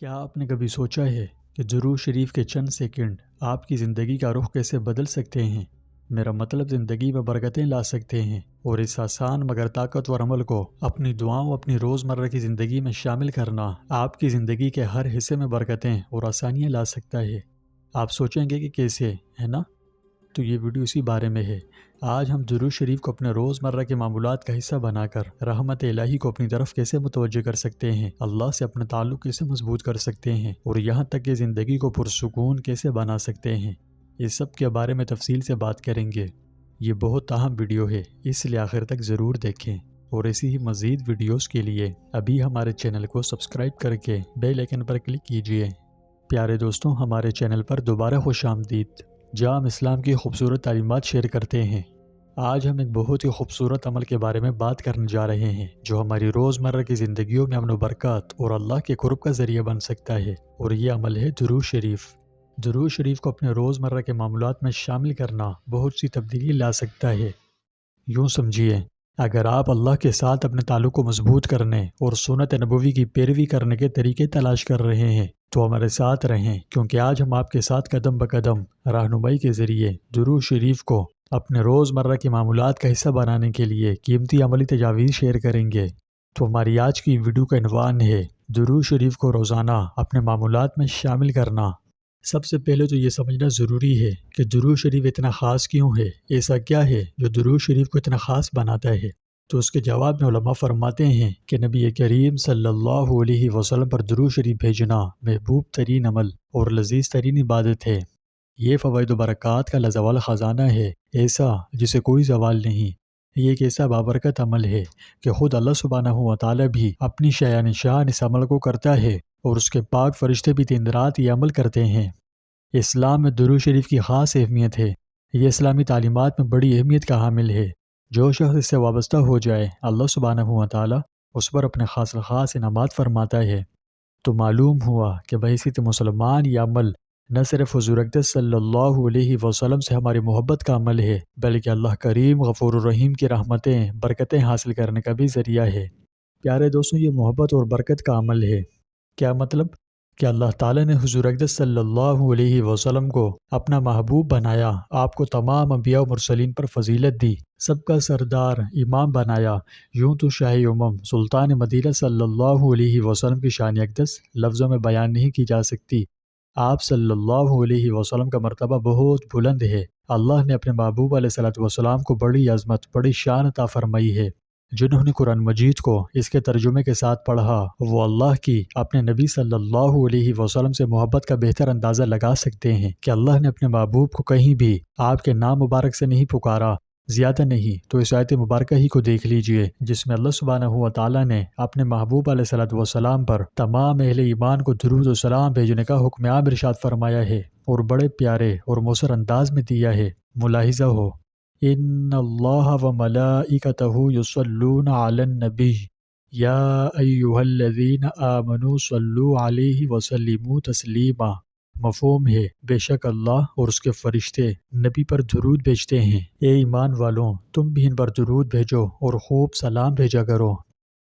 کیا آپ نے کبھی سوچا ہے کہ درود شریف کے چند سیکنڈ آپ کی زندگی کا رخ کیسے بدل سکتے ہیں؟ میرا مطلب زندگی میں برکتیں لا سکتے ہیں، اور اس آسان مگر طاقتور عمل کو اپنی دعاؤں اپنی روزمرہ کی زندگی میں شامل کرنا آپ کی زندگی کے ہر حصے میں برکتیں اور آسانیاں لا سکتا ہے۔ آپ سوچیں گے کہ کیسے، ہے نا؟ تو یہ ویڈیو اسی بارے میں ہے۔ آج ہم درود شریف کو اپنے روزمرہ کے معمولات کا حصہ بنا کر رحمت الہی کو اپنی طرف کیسے متوجہ کر سکتے ہیں، اللہ سے اپنا تعلق کیسے مضبوط کر سکتے ہیں، اور یہاں تک کہ زندگی کو پرسکون کیسے بنا سکتے ہیں، اس سب کے بارے میں تفصیل سے بات کریں گے۔ یہ بہت اہم ویڈیو ہے، اس لیے آخر تک ضرور دیکھیں، اور ایسی ہی مزید ویڈیوز کے لیے ابھی ہمارے چینل کو سبسکرائب کر کے بیل آئیکن پر کلک کیجئے۔ پیارے دوستوں، ہمارے چینل پر دوبارہ خوش آمدید، جہاں ہم اسلام کی خوبصورت تعلیمات شیئر کرتے ہیں۔ آج ہم ایک بہت ہی خوبصورت عمل کے بارے میں بات کرنے جا رہے ہیں، جو ہماری روزمرہ کی زندگیوں میں امن و برکات اور اللہ کے قرب کا ذریعہ بن سکتا ہے، اور یہ عمل ہے درود شریف۔ درود شریف کو اپنے روزمرہ کے معمولات میں شامل کرنا بہت سی تبدیلی لا سکتا ہے۔ یوں سمجھیے، اگر آپ اللہ کے ساتھ اپنے تعلق کو مضبوط کرنے اور سنت نبوی کی پیروی کرنے کے طریقے تلاش کر رہے ہیں تو ہمارے ساتھ رہیں، کیونکہ آج ہم آپ کے ساتھ قدم بقدم رہنمائی کے ذریعے درود شریف کو اپنے روزمرہ کے معمولات کا حصہ بنانے کے لیے قیمتی عملی تجاویز شیئر کریں گے۔ تو ہماری آج کی ویڈیو کا عنوان ہے درود شریف کو روزانہ اپنے معمولات میں شامل کرنا۔ سب سے پہلے تو یہ سمجھنا ضروری ہے کہ درود شریف اتنا خاص کیوں ہے، ایسا کیا ہے جو درود شریف کو اتنا خاص بناتا ہے؟ تو اس کے جواب میں علماء فرماتے ہیں کہ نبی کریم صلی اللہ علیہ وسلم پر درود شریف بھیجنا محبوب ترین عمل اور لذیذ ترین عبادت ہے۔ یہ فوائد و برکات کا لازوال خزانہ ہے، ایسا جسے کوئی زوال نہیں۔ یہ ایک ایسا بابرکت عمل ہے کہ خود اللہ سبحانہ و تعالی بھی اپنی شایان شان اس عمل کو کرتا ہے، اور اس کے پاک فرشتے بھی دن رات یہ عمل کرتے ہیں۔ اسلام میں درود شریف کی خاص اہمیت ہے، یہ اسلامی تعلیمات میں بڑی اہمیت کا حامل ہے۔ جو شخص اس سے وابستہ ہو جائے، اللہ سبحانہ و تعالی اس پر اپنے خاص انعامات فرماتا ہے۔ تو معلوم ہوا کہ بحیثیت مسلمان یہ عمل نہ صرف حضور اقدس صلی اللہ علیہ وسلم سے ہماری محبت کا عمل ہے، بلکہ اللہ کریم غفور الرحیم کی رحمتیں برکتیں حاصل کرنے کا بھی ذریعہ ہے۔ پیارے دوستوں، یہ محبت اور برکت کا عمل ہے۔ کیا مطلب؟ کہ اللہ تعالیٰ نے حضور اقدس صلی اللہ علیہ وسلم کو اپنا محبوب بنایا، آپ کو تمام انبیاء و مرسلین پر فضیلت دی، سب کا سردار امام بنایا۔ یوں تو شاہ امم سلطان مدینہ صلی اللہ علیہ وسلم کی شان اقدس لفظوں میں بیان نہیں کی جا سکتی۔ آپ صلی اللہ علیہ وسلم کا مرتبہ بہت بلند ہے۔ اللہ نے اپنے محبوب علیہ السلام کو بڑی عظمت، بڑی شان عطا فرمائی ہے۔ جنہوں نے قرآن مجید کو اس کے ترجمے کے ساتھ پڑھا، وہ اللہ کی اپنے نبی صلی اللہ علیہ وسلم سے محبت کا بہتر اندازہ لگا سکتے ہیں کہ اللہ نے اپنے محبوب کو کہیں بھی آپ کے نام مبارک سے نہیں پکارا، زیادہ نہیں۔ تو اس آیت مبارکہ ہی کو دیکھ لیجئے، جس میں اللہ سبحانہ و تعالیٰ نے اپنے محبوب علیہ السلام پر تمام اہل ایمان کو درود و سلام بھیجنے کا حکم عام ارشاد فرمایا ہے، اور بڑے پیارے اور مؤثر انداز میں دیا ہے۔ ملاحظہ ہو، ان اللہ و ملائکتہ یصلون علی النبی یا ایھا الذین آمنوا صلوا علیہ وسلموا تسلیما۔ مفہوم ہے، بے شک اللہ اور اس کے فرشتے نبی پر درود بھیجتے ہیں۔ اے ایمان والوں، تم بھی ان پر درود بھیجو اور خوب سلام بھیجا کرو۔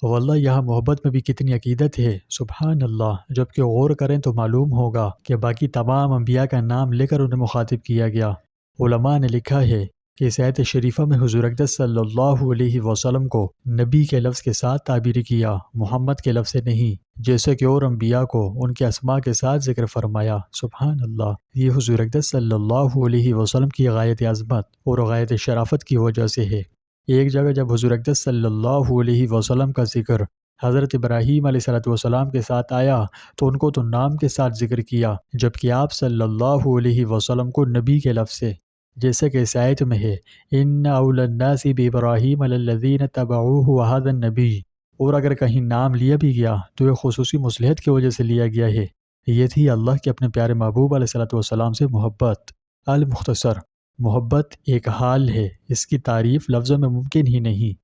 واللہ یہاں محبت میں بھی کتنی عقیدت ہے، سبحان اللہ۔ جبکہ غور کریں تو معلوم ہوگا کہ باقی تمام انبیاء کا نام لے کر انہیں مخاطب کیا گیا۔ علماء نے لکھا ہے کہ اس آیت شریفہ میں حضور اقدس صلی اللہ علیہ وسلم کو نبی کے لفظ کے ساتھ تعبیر کیا، محمد کے لفظ سے نہیں، جیسے کہ اور انبیاء کو ان کے اسماء کے ساتھ ذکر فرمایا۔ سبحان اللہ۔ یہ حضور اقدس صلی اللہ علیہ وسلم کی غایت عظمت اور غایت شرافت کی وجہ سے ہے۔ ایک جگہ جب حضور اقدس صلی اللہ علیہ وسلم کا ذکر حضرت ابراہیم علیہ السلام کے ساتھ آیا تو ان کو تو نام کے ساتھ ذکر کیا، جبکہ آپ صلی اللہ علیہ وسلم کو نبی کے لفظ سے، جیسے کہ اس آیت میں ہے ان اولی الناس بابراہیم الذین اتبعوہ وھذا النبی۔ اور اگر کہیں نام لیا بھی گیا تو یہ خصوصی مصلحت کی وجہ سے لیا گیا ہے۔ یہ تھی اللہ کے اپنے پیارے محبوب علیہ السلام سے محبت۔ المختصر، محبت ایک حال ہے، اس کی تعریف لفظوں میں ممکن ہی نہیں۔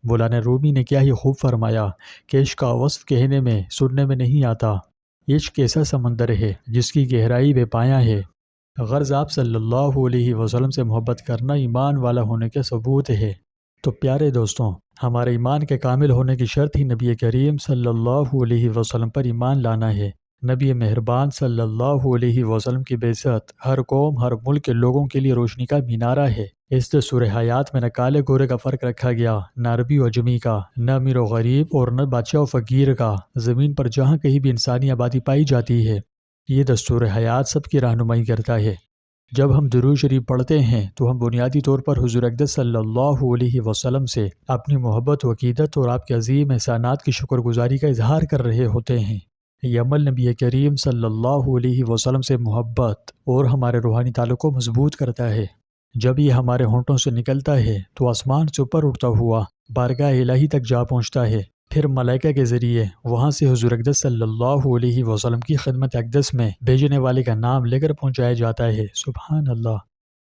مولانا رومی نے کیا ہی خوب فرمایا کہ عشق کا وصف کہنے میں سننے میں نہیں آتا۔ عشق ایسا سمندر ہے جس کی گہرائی بے پایاں ہے۔ غرض آپ صلی اللہ علیہ وسلم سے محبت کرنا ایمان والا ہونے کا ثبوت ہے۔ تو پیارے دوستوں، ہمارے ایمان کے کامل ہونے کی شرط ہی نبی کریم صلی اللہ علیہ وسلم پر ایمان لانا ہے۔ نبی مہربان صلی اللہ علیہ وسلم کی بعثت ہر قوم ہر ملک کے لوگوں کے لیے روشنی کا مینارہ ہے۔ اس دستور حیات میں نہ کالے گورے کا فرق رکھا گیا، نہ عربی و اجمی کا، نہ امیر و غریب اور نہ بادشاہ و فقیر کا۔ زمین پر جہاں کہیں بھی انسانی آبادی پائی جاتی ہے، یہ دستور حیات سب کی رہنمائی کرتا ہے۔ جب ہم درود شریف پڑھتے ہیں تو ہم بنیادی طور پر حضور اقدس صلی اللہ علیہ وسلم سے اپنی محبت و عقیدت اور آپ کے عظیم احسانات کی شکر گزاری کا اظہار کر رہے ہوتے ہیں۔ یہ عمل نبی کریم صلی اللہ علیہ وسلم سے محبت اور ہمارے روحانی تعلق کو مضبوط کرتا ہے۔ جب یہ ہمارے ہونٹوں سے نکلتا ہے تو آسمان سے اوپر اٹھتا ہوا بارگاہ الہی تک جا پہنچتا ہے، پھر ملائکہ کے ذریعے وہاں سے حضور اقدس صلی اللہ علیہ وسلم کی خدمت اقدس میں بھیجنے والے کا نام لے کر پہنچایا جاتا ہے۔ سبحان اللہ۔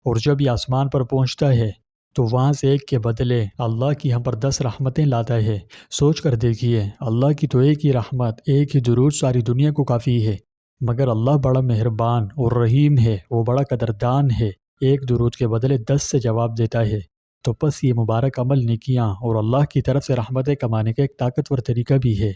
اور جب یہ آسمان پر پہنچتا ہے تو وہاں سے ایک کے بدلے اللہ کی ہم پر 10 رحمتیں لاتا ہے۔ سوچ کر دیکھیے، اللہ کی تو ایک ہی رحمت، ایک ہی درود ساری دنیا کو کافی ہے، مگر اللہ بڑا مہربان اور رحیم ہے، وہ بڑا قدردان ہے، ایک درود کے بدلے 10 سے جواب دیتا ہے۔ تو پس یہ مبارک عمل نیکیاں اور اللہ کی طرف سے رحمتیں کمانے کا ایک طاقتور طریقہ بھی ہے۔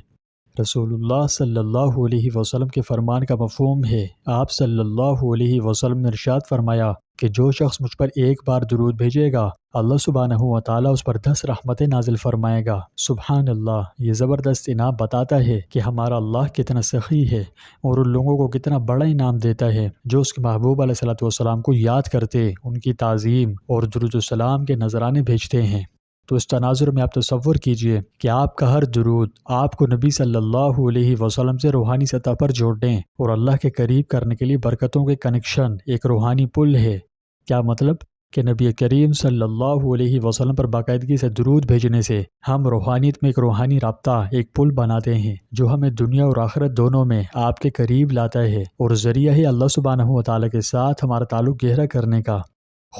رسول اللہ صلی اللہ علیہ وسلم کے فرمان کا مفہوم ہے، آپ صلی اللہ علیہ وسلم نے ارشاد فرمایا کہ جو شخص مجھ پر ایک بار درود بھیجے گا، اللہ سبحانہ و تعالیٰ اس پر 10 رحمتیں نازل فرمائے گا۔ سبحان اللہ۔ یہ زبردست انعام بتاتا ہے کہ ہمارا اللہ کتنا سخی ہے اور ان لوگوں کو کتنا بڑا انعام دیتا ہے جو اس کے محبوب علیہ الصلوۃ والسلام کو یاد کرتے، ان کی تعظیم اور درود السلام کے نذرانے بھیجتے ہیں۔ تو اس تناظر میں آپ تصور کیجئے کہ آپ کا ہر درود آپ کو نبی صلی اللہ علیہ وسلم سے روحانی سطح پر جوڑنے اور اللہ کے قریب کرنے کے لیے برکتوں کے کنیکشن، ایک روحانی پل ہے۔ کیا مطلب؟ کہ نبی کریم صلی اللہ علیہ وسلم پر باقاعدگی سے درود بھیجنے سے ہم روحانیت میں ایک روحانی رابطہ، ایک پل بناتے ہیں جو ہمیں دنیا اور آخرت دونوں میں آپ کے قریب لاتا ہے اور ذریعہ ہے اللہ سبحانہ و تعالیٰ کے ساتھ ہمارا تعلق گہرا کرنے کا۔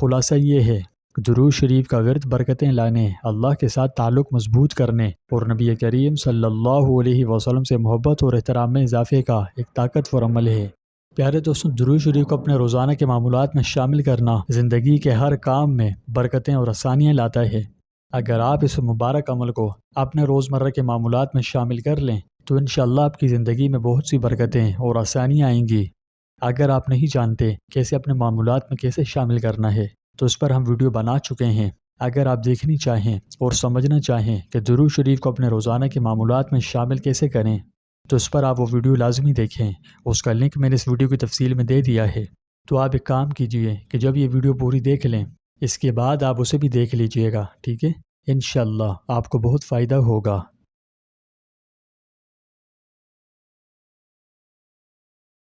خلاصہ یہ ہے، درود شریف کا ورد برکتیں لانے، اللہ کے ساتھ تعلق مضبوط کرنے اور نبی کریم صلی اللہ علیہ وسلم سے محبت اور احترام میں اضافے کا ایک طاقتور عمل ہے۔ پیارے دوستوں، درود شریف کو اپنے روزانہ کے معمولات میں شامل کرنا زندگی کے ہر کام میں برکتیں اور آسانیاں لاتا ہے۔ اگر آپ اس مبارک عمل کو اپنے روزمرہ کے معمولات میں شامل کر لیں تو انشاءاللہ آپ کی زندگی میں بہت سی برکتیں اور آسانیاں آئیں گی۔ اگر آپ نہیں جانتے کیسے اپنے معمولات میں کیسے شامل کرنا ہے تو اس پر ہم ویڈیو بنا چکے ہیں۔ اگر آپ دیکھنی چاہیں اور سمجھنا چاہیں کہ درود شریف کو اپنے روزانہ کے معمولات میں شامل کیسے کریں تو اس پر آپ وہ ویڈیو لازمی دیکھیں، اس کا لنک میں نے اس ویڈیو کی تفصیل میں دے دیا ہے۔ تو آپ ایک کام کیجئے کہ جب یہ ویڈیو پوری دیکھ لیں اس کے بعد آپ اسے بھی دیکھ لیجئے گا، ٹھیک ہے؟ انشاءاللہ آپ کو بہت فائدہ ہوگا۔